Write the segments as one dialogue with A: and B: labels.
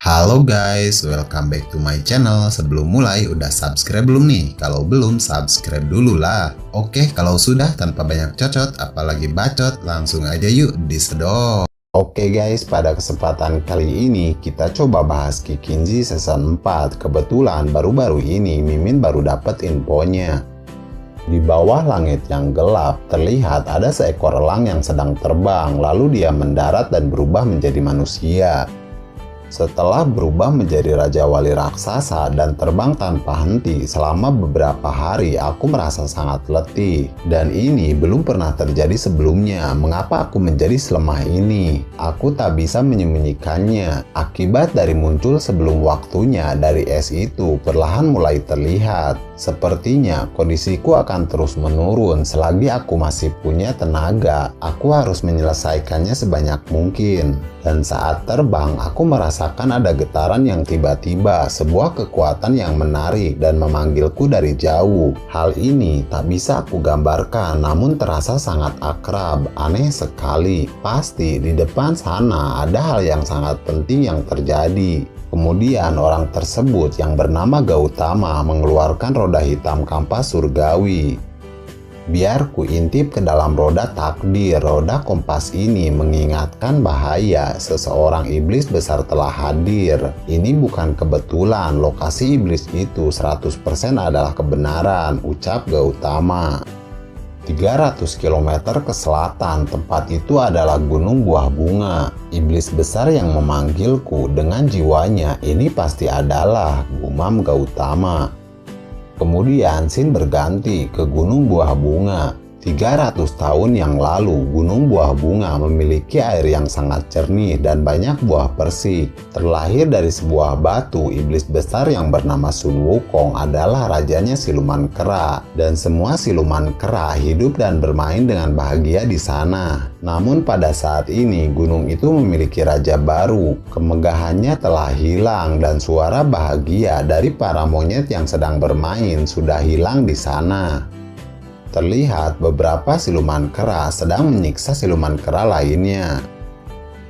A: Halo guys, welcome back to my channel. Sebelum mulai, udah subscribe belum nih? Kalau belum, subscribe dulu lah. Oke, kalau sudah, tanpa banyak cocot, apalagi bacot, langsung aja yuk disedot. Oke guys, pada kesempatan kali ini kita coba bahas Kikinji season 4. Kebetulan baru-baru ini Mimin baru dapat infonya. Di bawah langit yang gelap, terlihat ada seekor elang yang sedang terbang, lalu dia mendarat dan berubah menjadi manusia. Setelah berubah menjadi Raja Wali Raksasa dan terbang tanpa henti selama beberapa hari, aku merasa sangat letih. Dan ini belum pernah terjadi sebelumnya. Mengapa aku menjadi selemah ini? Aku tak bisa menyembunyikannya. Akibat dari muncul sebelum waktunya dari es itu perlahan mulai terlihat. Sepertinya kondisiku akan terus menurun selagi aku masih punya tenaga. Aku harus menyelesaikannya sebanyak mungkin. Dan saat terbang, aku merasakan ada getaran yang tiba-tiba, sebuah kekuatan yang menarik dan memanggilku dari jauh. Hal ini tak bisa aku gambarkan, namun terasa sangat akrab, aneh sekali. Pasti di depan sana ada hal yang sangat penting yang terjadi. Kemudian orang tersebut yang bernama Gautama mengeluarkan roda hitam kampas surgawi. Biar ku intip ke dalam roda takdir. Roda kompas ini mengingatkan bahaya seseorang iblis besar telah hadir. Ini bukan kebetulan, lokasi iblis itu 100% adalah kebenaran, ucap Gautama. 300 km ke selatan, tempat itu adalah Gunung Buah Bunga. Iblis besar yang memanggilku dengan jiwanya, ini pasti adalah, gumam Gautama. Kemudian scene berganti ke Gunung Buah Bunga. 300 tahun yang lalu, Gunung Buah Bunga memiliki air yang sangat jernih dan banyak buah persik. Terlahir dari sebuah batu, iblis besar yang bernama Sun Wukong adalah rajanya siluman kera. Dan semua siluman kera hidup dan bermain dengan bahagia di sana. Namun pada saat ini, gunung itu memiliki raja baru. Kemegahannya telah hilang dan suara bahagia dari para monyet yang sedang bermain sudah hilang di sana. Terlihat beberapa siluman kera sedang menyiksa siluman kera lainnya.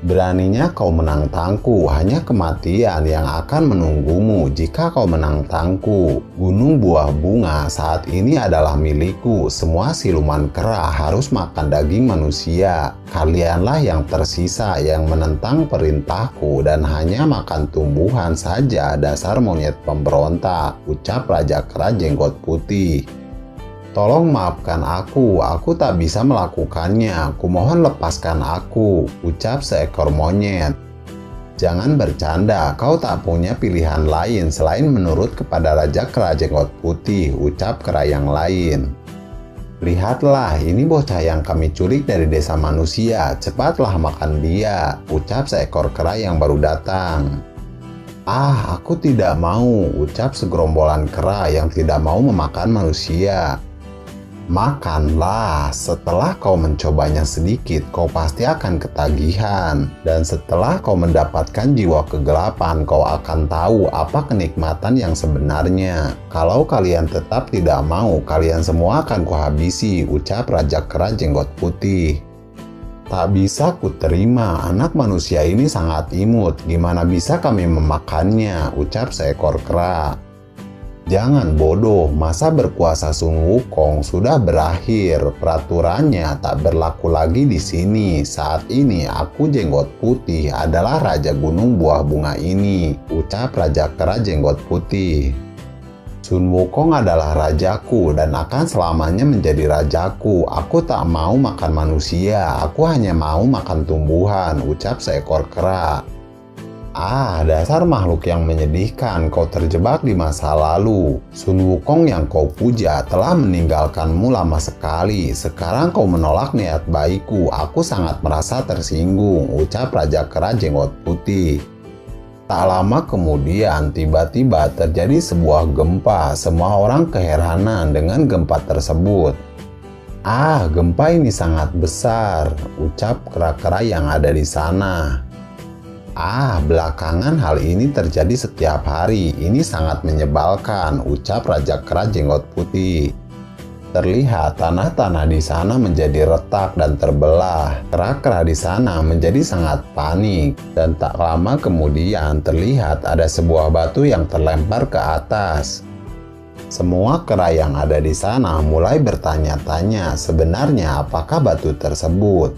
A: Beraninya kau menantangku, hanya kematian yang akan menunggumu jika kau menantangku. Gunung Buah Bunga saat ini adalah milikku. Semua siluman kera harus makan daging manusia. Kalianlah yang tersisa yang menentang perintahku dan hanya makan tumbuhan saja, dasar monyet pemberontak, ucap Raja Kera Jenggot Putih. Tolong maafkan aku tak bisa melakukannya. Kumohon lepaskan aku, ucap seekor monyet. Jangan bercanda, kau tak punya pilihan lain selain menurut kepada Raja Kera Jenggot Putih, ucap kera yang lain. Lihatlah, ini bocah yang kami culik dari desa manusia. Cepatlah makan dia, ucap seekor kera yang baru datang. Aku tidak mau, ucap segerombolan kera yang tidak mau memakan manusia. Makanlah, setelah kau mencobanya sedikit, kau pasti akan ketagihan. Dan setelah kau mendapatkan jiwa kegelapan, kau akan tahu apa kenikmatan yang sebenarnya. Kalau kalian tetap tidak mau, kalian semua akan kuhabisi, ucap Raja Kera Jenggot Putih. Tak bisa kuterima, anak manusia ini sangat imut. Gimana bisa kami memakannya, ucap seekor kera. Jangan bodoh, masa berkuasa Sun Wukong sudah berakhir. Peraturannya tak berlaku lagi di sini. Saat ini aku Jenggot Putih adalah Raja Gunung Buah Bunga ini, ucap Raja Kera Jenggot Putih. Sun Wukong adalah rajaku dan akan selamanya menjadi rajaku. Aku tak mau makan manusia, aku hanya mau makan tumbuhan, ucap seekor kera. Dasar makhluk yang menyedihkan, kau terjebak di masa lalu. Sun Wukong yang kau puja telah meninggalkanmu lama sekali. Sekarang kau menolak niat baikku. Aku sangat merasa tersinggung, ucap Raja Kera Jenggot Putih. Tak lama kemudian, tiba-tiba terjadi sebuah gempa. Semua orang keheranan dengan gempa tersebut. Gempa ini sangat besar, ucap kera-kera yang ada di sana. Belakangan hal ini terjadi setiap hari. Ini sangat menyebalkan, ucap Raja Kera Jenggot Putih. Terlihat tanah-tanah di sana menjadi retak dan terbelah. Kera-kera di sana menjadi sangat panik, dan tak lama kemudian terlihat ada sebuah batu yang terlempar ke atas. Semua kera yang ada di sana mulai bertanya-tanya sebenarnya apakah batu tersebut.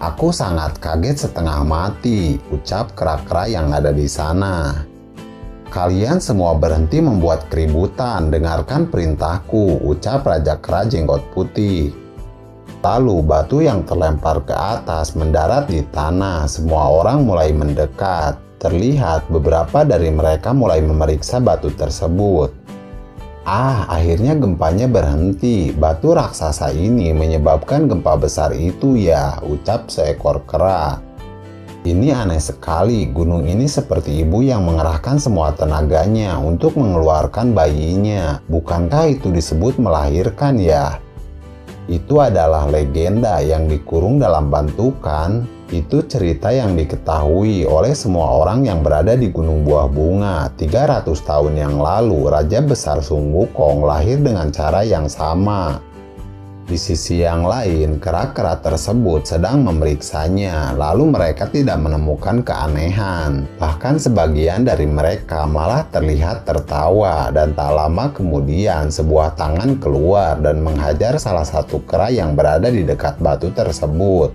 A: "Aku sangat kaget setengah mati," ucap kera-kera yang ada di sana. "Kalian semua berhenti membuat keributan, dengarkan perintahku," ucap Raja Kera Jenggot Putih. Lalu batu yang terlempar ke atas mendarat di tanah. Semua orang mulai mendekat. Terlihat beberapa dari mereka mulai memeriksa batu tersebut. Akhirnya gempanya berhenti. "Batu raksasa ini menyebabkan gempa besar itu ya," ucap seekor kera. "Ini aneh sekali, gunung ini seperti ibu yang mengerahkan semua tenaganya untuk mengeluarkan bayinya. Bukankah itu disebut melahirkan ya?" "Itu adalah legenda yang dikurung dalam bantukan. Itu cerita yang diketahui oleh semua orang yang berada di Gunung Buah Bunga. 300 tahun yang lalu, Raja Besar Sun Wukong lahir dengan cara yang sama." Di sisi yang lain, kera-kera tersebut sedang memeriksanya, lalu mereka tidak menemukan keanehan. Bahkan sebagian dari mereka malah terlihat tertawa, dan tak lama kemudian sebuah tangan keluar dan menghajar salah satu kera yang berada di dekat batu tersebut.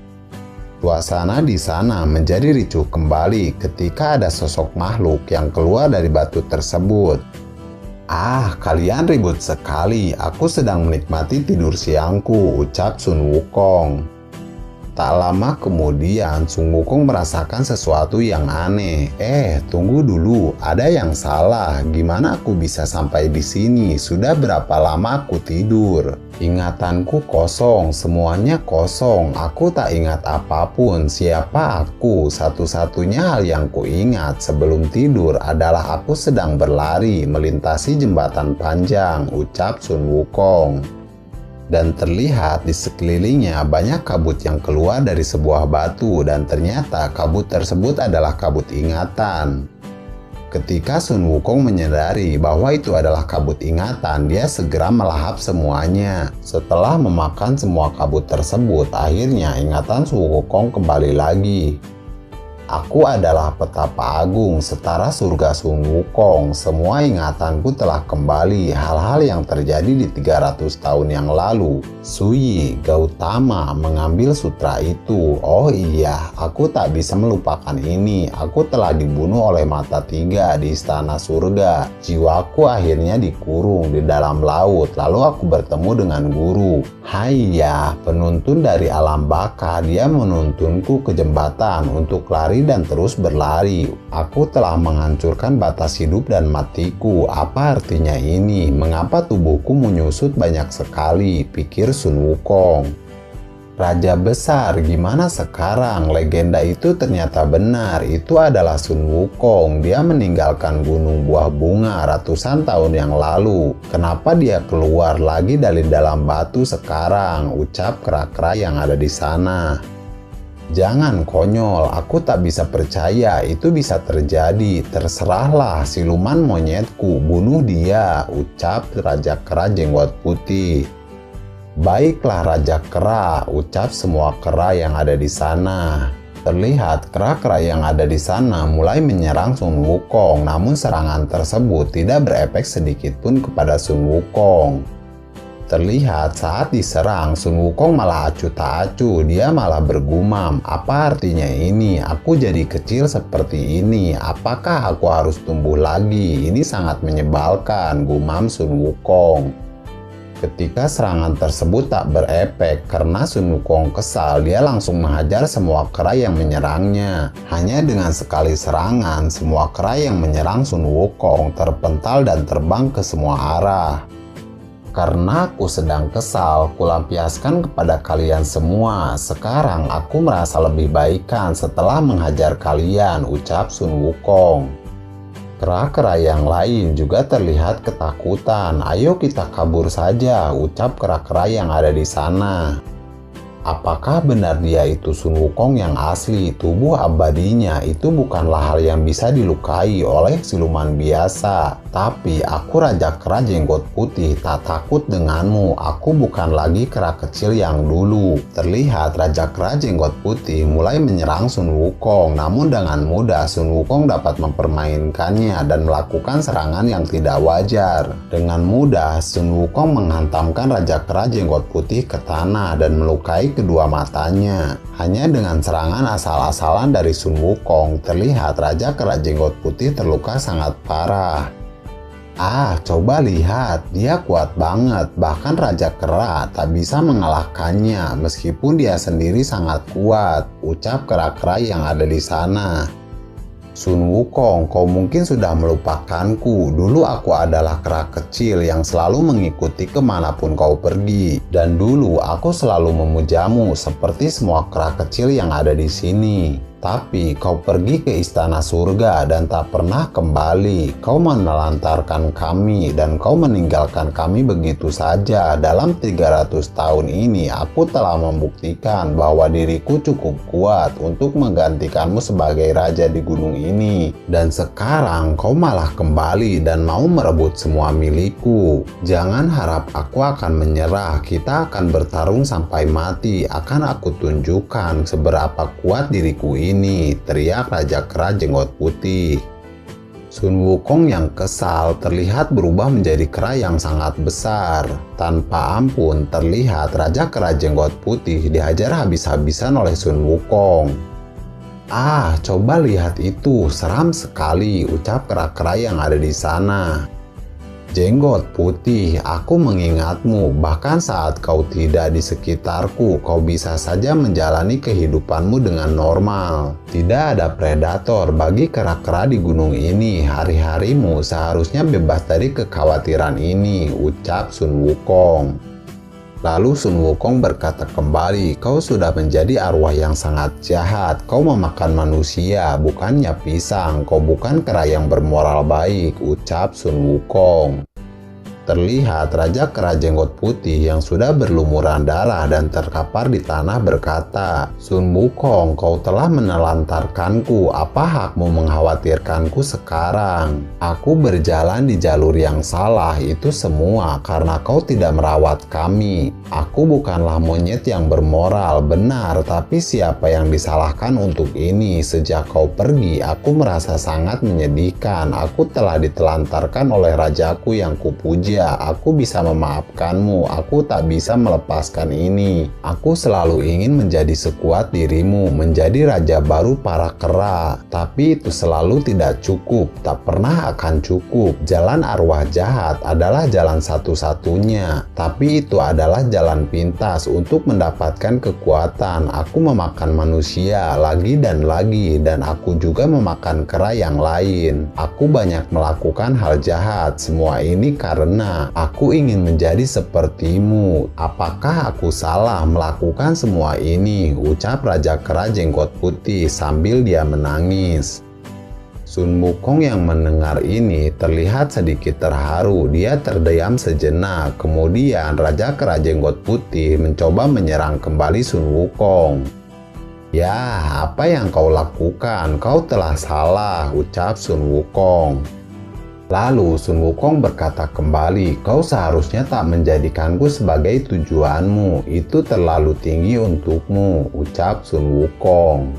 A: Suasana di sana menjadi ricuh kembali ketika ada sosok makhluk yang keluar dari batu tersebut. Kalian ribut sekali. Aku sedang menikmati tidur siangku," ucap Sun Wukong. Tak lama kemudian Sun Wukong merasakan sesuatu yang aneh. Tunggu dulu, ada yang salah. Gimana aku bisa sampai di sini? Sudah berapa lama aku tidur? Ingatanku kosong, semuanya kosong. Aku tak ingat apapun. Siapa aku? Satu-satunya hal yang kuingat sebelum tidur adalah aku sedang berlari melintasi jembatan panjang, ucap Sun Wukong. Dan terlihat di sekelilingnya banyak kabut yang keluar dari sebuah batu, dan ternyata kabut tersebut adalah kabut ingatan. Ketika Sun Wukong menyadari bahwa itu adalah kabut ingatan, dia segera melahap semuanya. Setelah memakan semua kabut tersebut, akhirnya ingatan Sun Wukong kembali lagi. Aku adalah petapa agung, setara surga Sun Wukong. Semua ingatanku telah kembali. Hal-hal yang terjadi di 300 tahun yang lalu. Suyi Gautama mengambil sutra itu. Oh iya, aku tak bisa melupakan ini. Aku telah dibunuh oleh mata tiga di istana surga. Jiwaku akhirnya dikurung di dalam laut. Lalu aku bertemu dengan guru. Hayya, penuntun dari alam baka. Dia menuntunku ke jembatan untuk lari dan terus berlari. Aku telah menghancurkan batas hidup dan matiku. Apa artinya ini? Mengapa tubuhku menyusut banyak sekali? Pikir Sun Wukong. Raja besar, gimana sekarang? Legenda itu ternyata benar. Itu adalah Sun Wukong. Dia meninggalkan Gunung Buah Bunga ratusan tahun yang lalu. Kenapa dia keluar lagi dari dalam batu sekarang? Ucap kera-kera yang ada di sana. Jangan konyol, aku tak bisa percaya itu bisa terjadi. Terserahlah, siluman monyetku, bunuh dia, ucap Raja Kera Jenggot Putih. Baiklah Raja Kera, ucap semua kera yang ada di sana. Terlihat kera-kera yang ada di sana mulai menyerang Sun Wukong, namun serangan tersebut tidak berefek sedikit pun kepada Sun Wukong. Terlihat saat diserang, Sun Wukong malah acuh tak acuh. Dia malah bergumam, apa artinya ini? Aku jadi kecil seperti ini. Apakah aku harus tumbuh lagi? Ini sangat menyebalkan, gumam Sun Wukong. Ketika serangan tersebut tak berefek karena Sun Wukong kesal, dia langsung menghajar semua kera yang menyerangnya. Hanya dengan sekali serangan, semua kera yang menyerang Sun Wukong terpental dan terbang ke semua arah. Karena aku sedang kesal, kulampiaskan kepada kalian semua. Sekarang aku merasa lebih baikan setelah menghajar kalian, ucap Sun Wukong. Kera-kera yang lain juga terlihat ketakutan. Ayo kita kabur saja, ucap kera-kera yang ada di sana. Apakah benar dia itu Sun Wukong yang asli? Tubuh abadinya itu bukanlah hal yang bisa dilukai oleh siluman biasa. Tapi aku Raja Kera Jenggot Putih, tak takut denganmu. Aku bukan lagi kera kecil yang dulu. Terlihat Raja Kera Jenggot Putih mulai menyerang Sun Wukong. Namun dengan mudah Sun Wukong dapat mempermainkannya dan melakukan serangan yang tidak wajar. Dengan mudah Sun Wukong menghantamkan Raja Kera Jenggot Putih ke tanah dan melukai kedua matanya. Hanya dengan serangan asal-asalan dari Sun Wukong, terlihat Raja Kera Jenggot Putih terluka sangat parah. Coba lihat, dia kuat banget. Bahkan Raja Kera tak bisa mengalahkannya meskipun dia sendiri sangat kuat, ucap kera-kera yang ada di sana. Sun Wukong, kau mungkin sudah melupakanku. Dulu aku adalah kera kecil yang selalu mengikuti kemanapun kau pergi. Dan dulu aku selalu memujamu seperti semua kera kecil yang ada di sini. Tapi kau pergi ke istana surga dan tak pernah kembali. Kau menelantarkan kami dan kau meninggalkan kami begitu saja. Dalam 300 tahun ini aku telah membuktikan bahwa diriku cukup kuat untuk menggantikanmu sebagai raja di gunung ini. Dan sekarang kau malah kembali dan mau merebut semua milikku. Jangan harap aku akan menyerah. Kita akan bertarung sampai mati. Akan aku tunjukkan seberapa kuat diriku ini, teriak Raja Kera Jenggot Putih. Sun Wukong yang kesal terlihat berubah menjadi kera yang sangat besar. Tanpa ampun terlihat Raja Kera Jenggot Putih dihajar habis-habisan oleh Sun Wukong. Coba lihat itu, seram sekali, ucap kera-kera yang ada di sana. Jenggot Putih, aku mengingatmu, bahkan saat kau tidak di sekitarku, kau bisa saja menjalani kehidupanmu dengan normal. Tidak ada predator bagi kera-kera di gunung ini. Hari-harimu seharusnya bebas dari kekhawatiran ini, ucap Sun Wukong. Lalu Sun Wukong berkata kembali, kau sudah menjadi arwah yang sangat jahat. Kau memakan manusia, bukannya pisang. Kau bukan kera yang bermoral baik, ucap Sun Wukong. Terlihat Raja Kera Jenggot Putih yang sudah berlumuran darah dan terkapar di tanah berkata, Sun Wukong, kau telah menelantarkanku. Apa hakmu mengkhawatirkanku sekarang? Aku berjalan di jalur yang salah, itu semua karena kau tidak merawat kami. Aku bukanlah monyet yang bermoral, benar, tapi siapa yang disalahkan untuk ini? Sejak kau pergi, aku merasa sangat menyedihkan. Aku telah ditelantarkan oleh rajaku yang kupuji. Aku bisa memaafkanmu, aku tak bisa melepaskan ini. Aku selalu ingin menjadi sekuat dirimu, menjadi raja baru para kera. Tapi itu selalu tidak cukup, tak pernah akan cukup. Jalan arwah jahat adalah jalan satu-satunya. Tapi itu adalah jalan pintas untuk mendapatkan kekuatan. Aku memakan manusia lagi dan lagi, dan aku juga memakan kera yang lain. Aku banyak melakukan hal jahat, semua ini karena aku ingin menjadi sepertimu. Apakah aku salah melakukan semua ini? Ucap Raja Kera Jenggot Putih sambil dia menangis. Sun Wukong yang mendengar ini terlihat sedikit terharu. Dia terdiam sejenak. Kemudian Raja Kera Jenggot Putih mencoba menyerang kembali Sun Wukong. Ya, apa yang kau lakukan? Kau telah salah, ucap Sun Wukong. Lalu Sun Wukong berkata kembali, kau seharusnya tak menjadikanku sebagai tujuanmu. Itu terlalu tinggi untukmu, ucap Sun Wukong.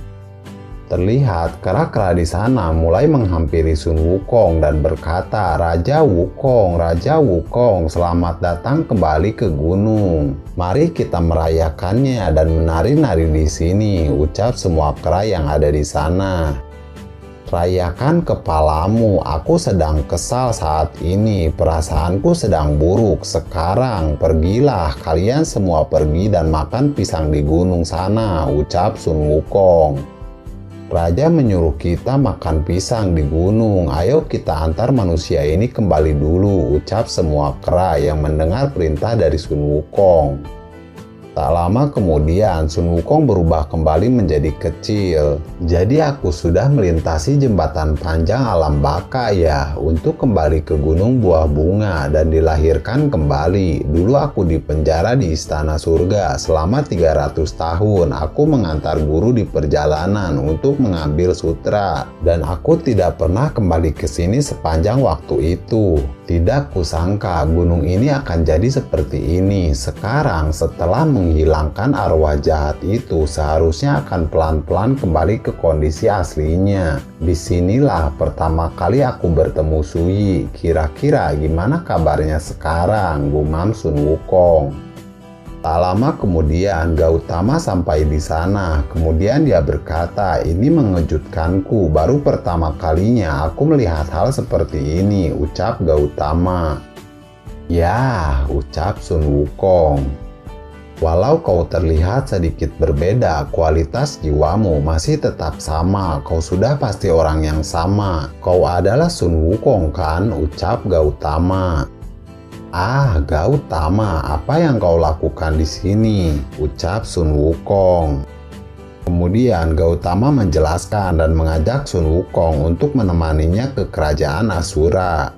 A: Terlihat kera-kera di sana mulai menghampiri Sun Wukong dan berkata, Raja Wukong, selamat datang kembali ke gunung. Mari kita merayakannya dan menari-nari di sini, ucap semua kera yang ada di sana. Rayakan kepalamu, aku sedang kesal saat ini, perasaanku sedang buruk. Sekarang pergilah, kalian semua pergi dan makan pisang di gunung sana, ucap Sun Wukong. Raja menyuruh kita makan pisang di gunung, ayo kita antar manusia ini kembali dulu, ucap semua kera yang mendengar perintah dari Sun Wukong. Tak lama kemudian Sun Wukong berubah kembali menjadi kecil. Jadi aku sudah melintasi jembatan panjang alam baka ya untuk kembali ke Gunung Buah Bunga dan dilahirkan kembali. Dulu aku dipenjara di Istana Surga selama 300 tahun. Aku mengantar guru di perjalanan untuk mengambil sutra dan aku tidak pernah kembali ke sini sepanjang waktu itu. Tidak kusangka gunung ini akan jadi seperti ini. Sekarang setelah menghilangkan arwah jahat itu, seharusnya akan pelan-pelan kembali ke kondisi aslinya. Disinilah pertama kali aku bertemu Suyi. Kira-kira gimana kabarnya sekarang? Gumam Sun Wukong. Tak lama kemudian Gautama sampai di sana. Kemudian dia berkata, "Ini mengejutkanku. Baru pertama kalinya aku melihat hal seperti ini," ucap Gautama. "Ya," ucap Sun Wukong. "Walau kau terlihat sedikit berbeda, kualitas jiwamu masih tetap sama. Kau sudah pasti orang yang sama. Kau adalah Sun Wukong kan?" ucap Gautama. "Ah, Gautama, apa yang kau lakukan di sini?" ucap Sun Wukong. Kemudian Gautama menjelaskan dan mengajak Sun Wukong untuk menemaninya ke kerajaan Asura.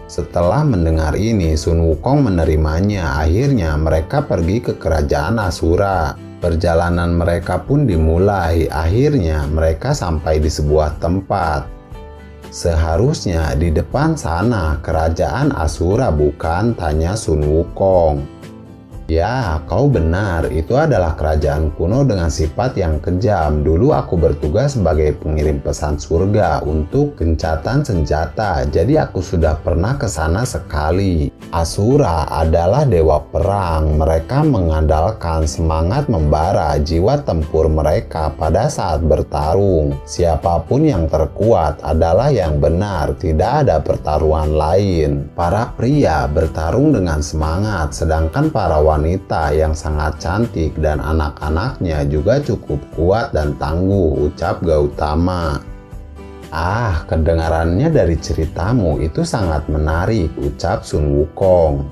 A: Setelah mendengar ini, Sun Wukong menerimanya. Akhirnya mereka pergi ke kerajaan Asura. Perjalanan mereka pun dimulai. Akhirnya mereka sampai di sebuah tempat. "Seharusnya di depan sana kerajaan Asura bukan?" tanya Sun Wukong. "Ya, kau benar. Itu adalah kerajaan kuno dengan sifat yang kejam. Dulu aku bertugas sebagai pengirim pesan surga untuk gencatan senjata. Jadi aku sudah pernah ke sana sekali. Asura adalah dewa perang. Mereka mengandalkan semangat membara jiwa tempur mereka pada saat bertarung. Siapapun yang terkuat adalah yang benar. Tidak ada pertaruhan lain. Para pria bertarung dengan semangat, sedangkan para wanita yang sangat cantik dan anak-anaknya juga cukup kuat dan tangguh," ucap Gautama. "Ah, kedengarannya dari ceritamu itu sangat menarik," ucap Sun Wukong.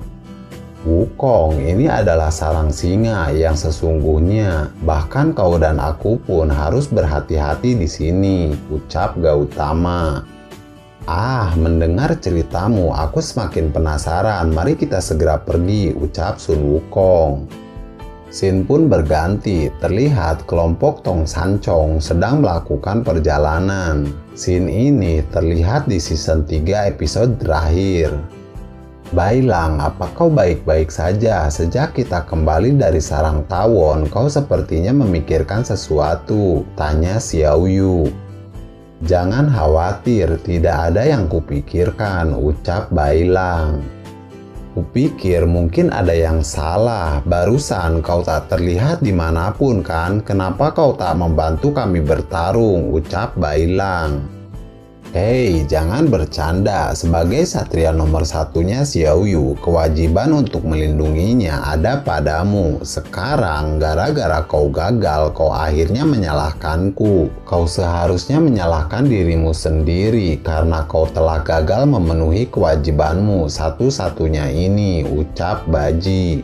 A: "Wukong, ini adalah sarang singa yang sesungguhnya. Bahkan kau dan aku pun harus berhati-hati di sini," ucap Gautama. "Ah, mendengar ceritamu, aku semakin penasaran. Mari kita segera pergi," ucap Sun Wukong. Scene pun berganti. Terlihat kelompok Tong Sancong sedang melakukan perjalanan. Scene ini terlihat di season 3 episode terakhir. "Bailang, apa kau baik-baik saja? Sejak kita kembali dari sarang tawon, kau sepertinya memikirkan sesuatu," tanya Xiao Yu. "Jangan khawatir, tidak ada yang kupikirkan," ucap Bailang. "Kupikir mungkin ada yang salah. Barusan kau tak terlihat dimanapun kan? Kenapa kau tak membantu kami bertarung?" ucap Bailang. "Hei, jangan bercanda. Sebagai satria nomor satunya Xiao Yu, kewajiban untuk melindunginya ada padamu. Sekarang, gara-gara kau gagal, kau akhirnya menyalahkanku. Kau seharusnya menyalahkan dirimu sendiri karena kau telah gagal memenuhi kewajibanmu satu-satunya ini," ucap Baji.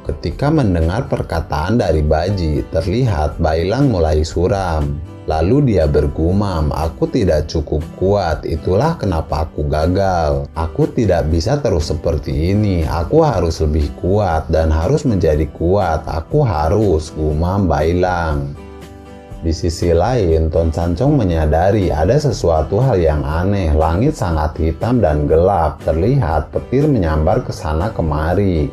A: Ketika mendengar perkataan dari Baji, terlihat Bailang mulai suram. Lalu dia bergumam, "Aku tidak cukup kuat, itulah kenapa aku gagal. Aku tidak bisa terus seperti ini. Aku harus lebih kuat dan harus menjadi kuat. Aku harus," gumam Bailang. Di sisi lain, Ton Sancong menyadari ada sesuatu hal yang aneh. Langit sangat hitam dan gelap. Terlihat petir menyambar ke sana kemari.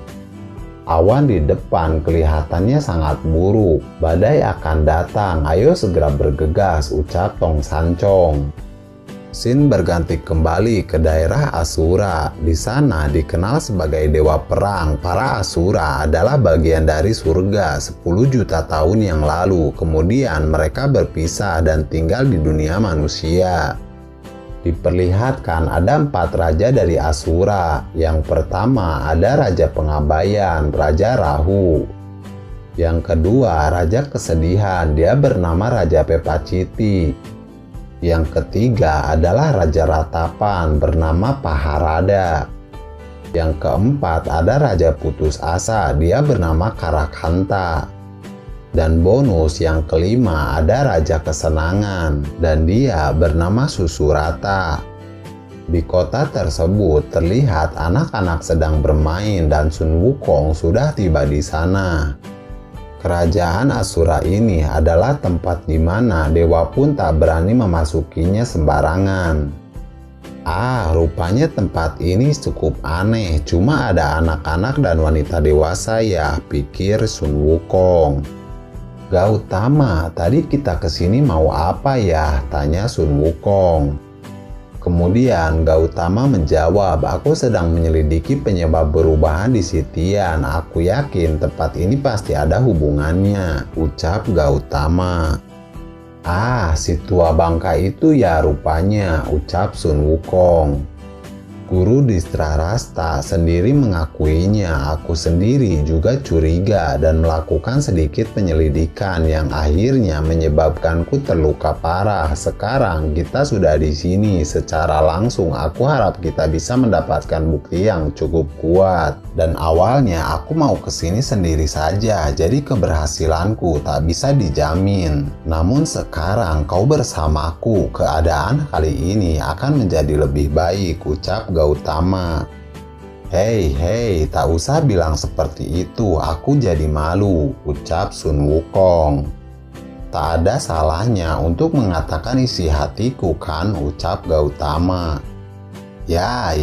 A: Awan di depan kelihatannya sangat buruk. "Badai akan datang, ayo segera bergegas," ucap Tong Sancong. Scene berganti kembali ke daerah Asura. Di sana dikenal sebagai dewa perang. Para Asura adalah bagian dari surga 10 juta tahun yang lalu. Kemudian mereka berpisah dan tinggal di dunia manusia. Diperlihatkan ada 4 raja dari Asura. Yang pertama ada Raja Pengabayan, Raja Rahu. Yang kedua Raja Kesedihan, dia bernama Raja Pepaciti. Yang ketiga adalah Raja Ratapan, bernama Paharada. Yang keempat ada raja putus asa, dia bernama Karakhanta. Dan bonus yang kelima ada raja kesenangan, dan dia bernama Susurata. Di kota tersebut terlihat anak-anak sedang bermain dan Sun Wukong sudah tiba di sana. Kerajaan Asura ini adalah tempat di mana dewa pun tak berani memasukinya sembarangan. Rupanya tempat ini cukup aneh, cuma ada anak-anak dan wanita dewasa ya, pikir Sun Wukong. Gautama, tadi kita kesini mau apa ya? Tanya Sun Wukong. Kemudian Gautama menjawab, aku sedang menyelidiki penyebab perubahan di Sitian. Aku yakin tempat ini pasti ada hubungannya, ucap Gautama. Si tua bangka itu ya rupanya, ucap Sun Wukong. Guru Distrarasta sendiri mengakuinya. Aku sendiri juga curiga dan melakukan sedikit penyelidikan yang akhirnya menyebabkanku terluka parah. Sekarang kita sudah di sini secara langsung. Aku harap kita bisa mendapatkan bukti yang cukup kuat. Dan awalnya aku mau kesini sendiri saja, jadi keberhasilanku tak bisa dijamin. Namun sekarang kau bersamaku, keadaan kali ini akan menjadi lebih baik, ucap Gautama. Hei, tak usah bilang seperti itu, aku jadi malu, ucap Sun Wukong. Tak ada salahnya untuk mengatakan isi hatiku kan, ucap Gautama. Ya,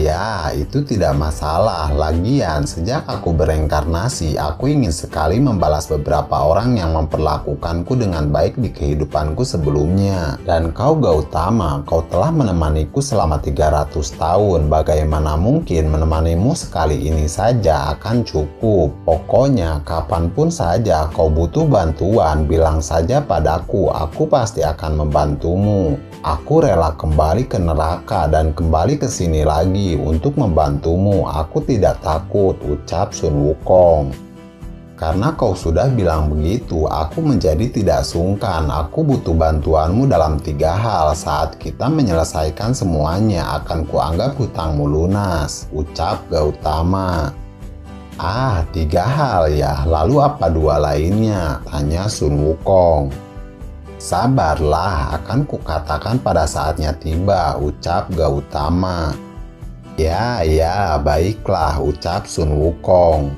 A: itu tidak masalah. Lagian, sejak aku bereinkarnasi, aku ingin sekali membalas beberapa orang yang memperlakukanku dengan baik di kehidupanku sebelumnya. Dan kau Gautama, kau telah menemaniku selama 300 tahun. Bagaimana mungkin menemanimu sekali ini saja akan cukup? Pokoknya, kapanpun saja kau butuh bantuan, bilang saja padaku. Aku pasti akan membantumu. Aku rela kembali ke neraka dan kembali ke sini lagi untuk membantumu. Aku tidak takut, ucap Sun Wukong. Karena kau sudah bilang begitu, aku menjadi tidak sungkan. Aku butuh bantuanmu dalam 3 hal. Saat kita menyelesaikan semuanya, akan kuanggap hutangmu lunas, ucap Gautama. 3 hal ya, lalu apa 2 lainnya? Tanya Sun Wukong. Sabarlah, akan kukatakan pada saatnya tiba, ucap Gautama. Ya, baiklah, ucap Sun Wukong.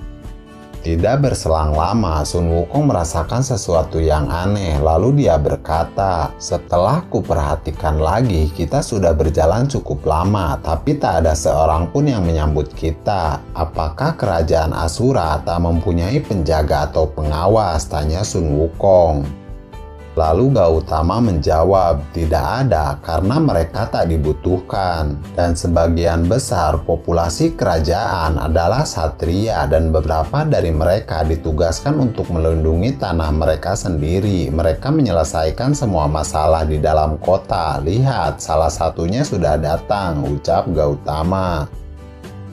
A: Tidak berselang lama, Sun Wukong merasakan sesuatu yang aneh, lalu dia berkata, setelah kuperhatikan lagi, kita sudah berjalan cukup lama, tapi tak ada seorang pun yang menyambut kita. Apakah kerajaan Asura tak mempunyai penjaga atau pengawas? Tanya Sun Wukong. Lalu Gautama menjawab, tidak ada karena mereka tak dibutuhkan. Dan sebagian besar populasi kerajaan adalah satria dan beberapa dari mereka ditugaskan untuk melindungi tanah mereka sendiri. Mereka menyelesaikan semua masalah di dalam kota. Lihat, salah satunya sudah datang, ucap Gautama.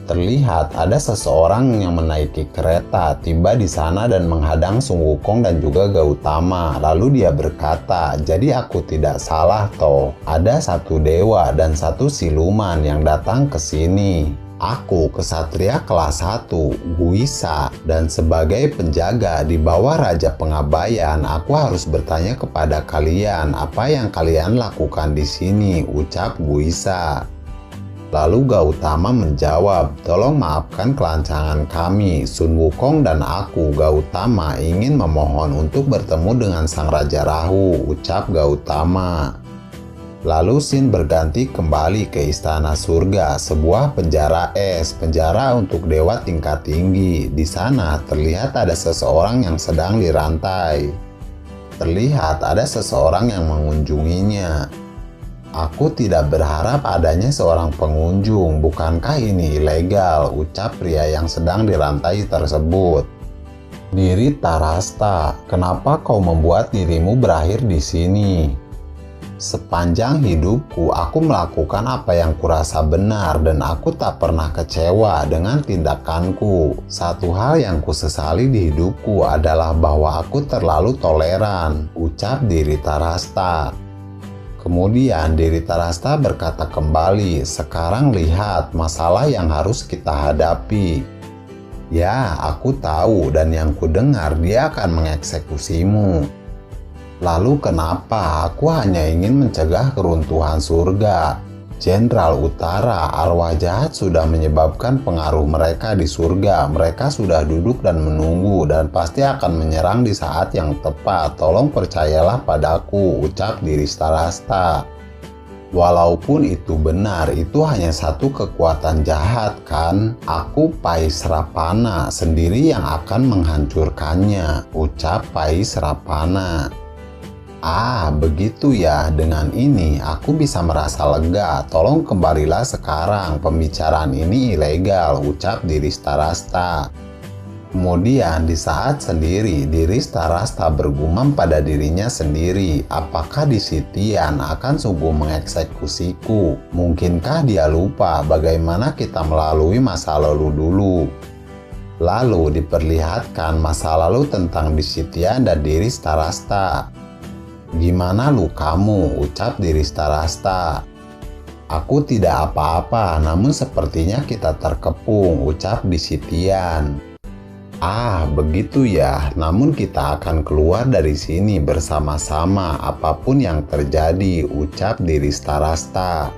A: Terlihat ada seseorang yang menaiki kereta, tiba di sana dan menghadang Sun Wukong dan juga Gautama. Lalu dia berkata, jadi aku tidak salah toh. Ada 1 dewa dan 1 siluman yang datang ke sini. Aku kesatria kelas 1, Guisa, dan sebagai penjaga di bawah Raja Pengabayan, aku harus bertanya kepada kalian, apa yang kalian lakukan di sini, ucap Guisa. Lalu Gautama menjawab, tolong maafkan kelancangan kami. Sun Wukong dan aku, Gautama, ingin memohon untuk bertemu dengan Sang Raja Rahu, ucap Gautama. Lalu Sin berganti kembali ke Istana Surga, sebuah penjara es, penjara untuk dewa tingkat tinggi. Di sana terlihat ada seseorang yang sedang dirantai. Terlihat ada seseorang yang mengunjunginya. Aku tidak berharap adanya seorang pengunjung, bukankah ini ilegal, ucap pria yang sedang dirantai tersebut. Diri Tarasta, kenapa kau membuat dirimu berakhir di sini? Sepanjang hidupku, aku melakukan apa yang kurasa benar dan aku tak pernah kecewa dengan tindakanku. Satu hal yang kusesali di hidupku adalah bahwa aku terlalu toleran, ucap Diri Tarasta. Kemudian Diri Tarasta berkata kembali, "Sekarang lihat masalah yang harus kita hadapi. Ya, aku tahu dan yang kudengar dia akan mengeksekusimu. Lalu kenapa aku hanya ingin mencegah keruntuhan surga? Jenderal Utara, arwah jahat sudah menyebabkan pengaruh mereka di surga. Mereka sudah duduk dan menunggu dan pasti akan menyerang di saat yang tepat. Tolong percayalah padaku," ucap Diri Tarasta. Walaupun itu benar, itu hanya satu kekuatan jahat kan? Aku Paisrapana sendiri yang akan menghancurkannya, ucap Paisrapana. Ah, begitu ya. Dengan ini aku bisa merasa lega. Tolong kembalilah sekarang. Pembicaraan ini ilegal, ucap Diri Tarasta. Kemudian di saat sendiri, Diri Tarasta bergumam pada dirinya sendiri, apakah Disitian akan sungguh mengeksekusiku? Mungkinkah dia lupa bagaimana kita melalui masa lalu dulu? Lalu diperlihatkan masa lalu tentang Disitian dan Diri Tarasta. "Gimana lukamu?" ucap Diri Tarasta. "Aku tidak apa-apa, namun sepertinya kita terkepung," ucap Disitian. "Ah, begitu ya. Namun kita akan keluar dari sini bersama-sama apapun yang terjadi," ucap Diri Tarasta.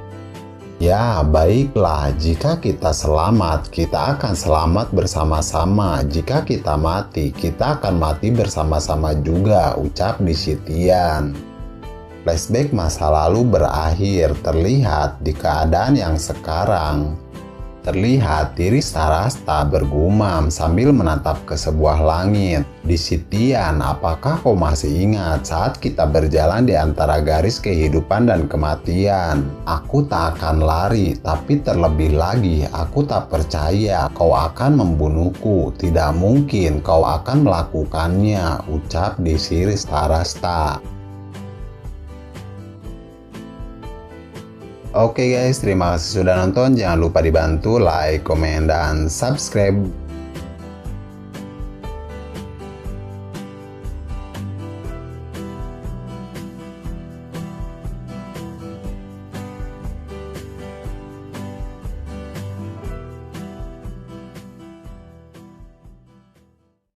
A: "Ya, baiklah. Jika kita selamat, kita akan selamat bersama-sama. Jika kita mati, kita akan mati bersama-sama juga," ucap Disitian. Flashback masa lalu berakhir, terlihat di keadaan yang sekarang. Terlihat Diri Tarasta bergumam sambil menatap ke sebuah langit. "Disitian, apakah kau masih ingat saat kita berjalan di antara garis kehidupan dan kematian? Aku tak akan lari, tapi terlebih lagi aku tak percaya kau akan membunuhku. Tidak mungkin kau akan melakukannya," ucap Diri Tarasta. Oke guys, terima kasih sudah nonton. Jangan lupa dibantu like, komen, dan subscribe.